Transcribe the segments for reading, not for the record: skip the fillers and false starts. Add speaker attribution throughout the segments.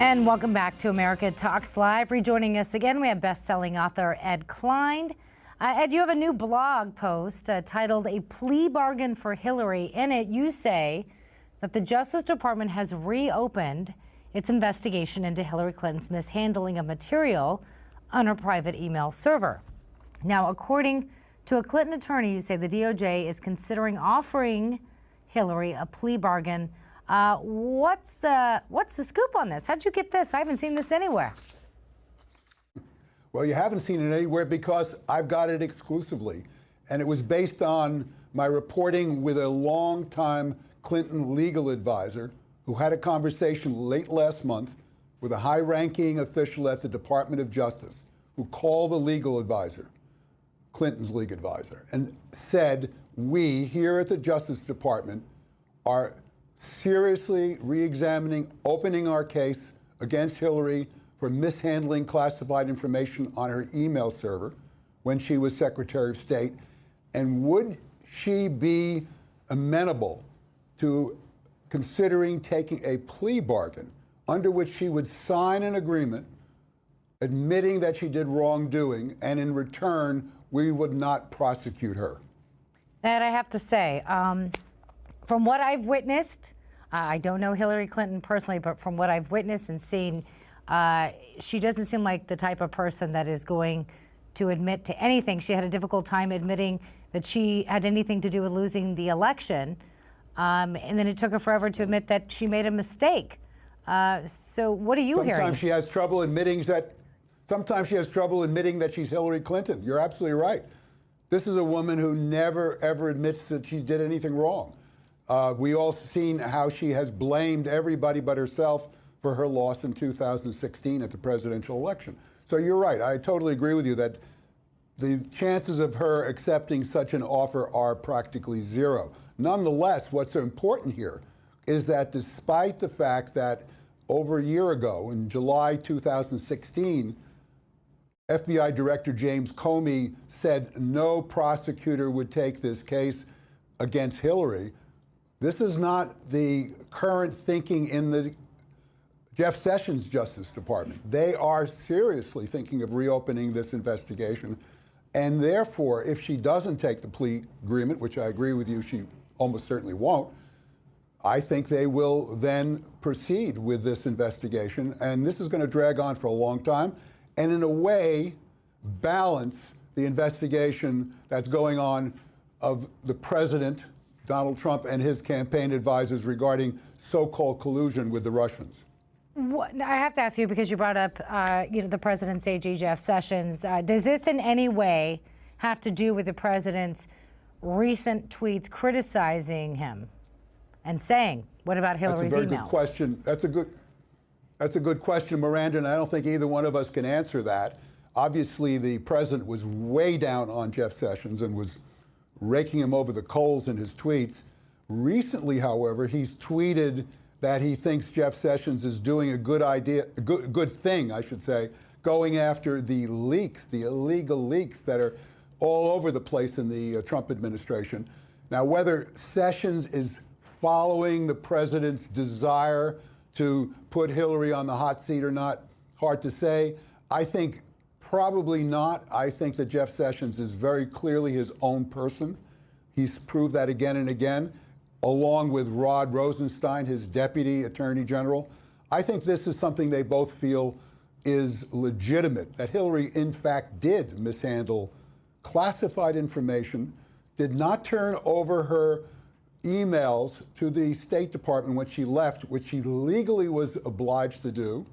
Speaker 1: And welcome back to America Talks Live. Rejoining us again, we have best-selling author Ed Klein. Ed, you have a new blog post titled "A Plea Bargain for Hillary." In it, you say that the Justice Department has reopened its investigation into Hillary Clinton's mishandling of material on her private email server. Now, according to a Clinton attorney, you say the DOJ is considering offering Hillary a plea bargain. What's the scoop on this? How'd you get this? I haven't seen this anywhere.
Speaker 2: Well, you haven't seen it anywhere because I've got it exclusively. And it was based on my reporting with a longtime Clinton legal advisor who had a conversation late last month with a high-ranking official at the Department of Justice who called the legal advisor, Clinton's legal advisor, and said, we here at the Justice Department are seriously re-examining, opening our case against Hillary for mishandling classified information on her email server when she was Secretary of State. And would she be amenable to considering taking a plea bargain under which she would sign an agreement admitting that she did wrongdoing, and in return, we would not prosecute her?
Speaker 1: Ed, I have to say, from what I've witnessed, I don't know Hillary Clinton personally, but from what I've witnessed and seen, she doesn't seem like the type of person that is going to admit to anything. She had a difficult time admitting that she had anything to do with losing the election. And then it took her forever to admit that she made a mistake. So what are you hearing?
Speaker 2: Sometimes she has trouble admitting that she's Hillary Clinton. You're absolutely right. This is a woman who never, ever admits that she did anything wrong. We all seen how she has blamed everybody but herself for her loss in 2016 at the presidential election. So you're right. I totally agree with you that the chances of her accepting such an offer are practically zero. Nonetheless, what's important here is that despite the fact that over a year ago, in July 2016, FBI Director James Comey said no prosecutor would take this case against Hillary. This is not the current thinking in the Jeff Sessions Justice Department. They are seriously thinking of reopening this investigation. And therefore, if she doesn't take the plea agreement, which I agree with you, she almost certainly won't, I think they will then proceed with this investigation. And this is going to drag on for a long time, and in a way, balance the investigation that's going on of the president, Donald Trump, and his campaign advisors regarding so-called collusion with the Russians.
Speaker 1: I have to ask you, because you brought up the president's AG, Jeff Sessions. Does this in any way have to do with the president's recent tweets criticizing him and saying, what about Hillary's emails?
Speaker 2: That's a very good question. That's a good question, Miranda, and I don't think either one of us can answer that. Obviously, the president was way down on Jeff Sessions and was raking him over the coals in his tweets. Recently, however, he's tweeted that he thinks Jeff Sessions is doing a good thing, I should say, going after the leaks, the illegal leaks that are all over the place in the Trump administration. Now, whether Sessions is following the president's desire to put Hillary on the hot seat or not, hard to say. I think probably not. I think that Jeff Sessions is very clearly his own person. He's proved that again and again, along with Rod Rosenstein, his deputy attorney general. I think this is something they both feel is legitimate, that Hillary, in fact, did mishandle classified information, did not turn over her emails to the State Department when she left, which she legally was obliged to do,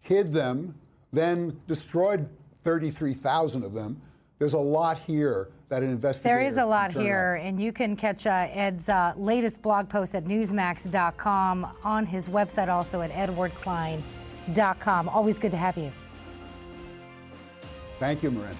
Speaker 2: hid them, then destroyed 33,000 of them. There's a lot here that an investigator
Speaker 1: There is a lot here,
Speaker 2: out.
Speaker 1: and you can catch Ed's latest blog post at newsmax.com, on his website also at edwardklein.com. Always good to have you.
Speaker 2: Thank you, Miranda.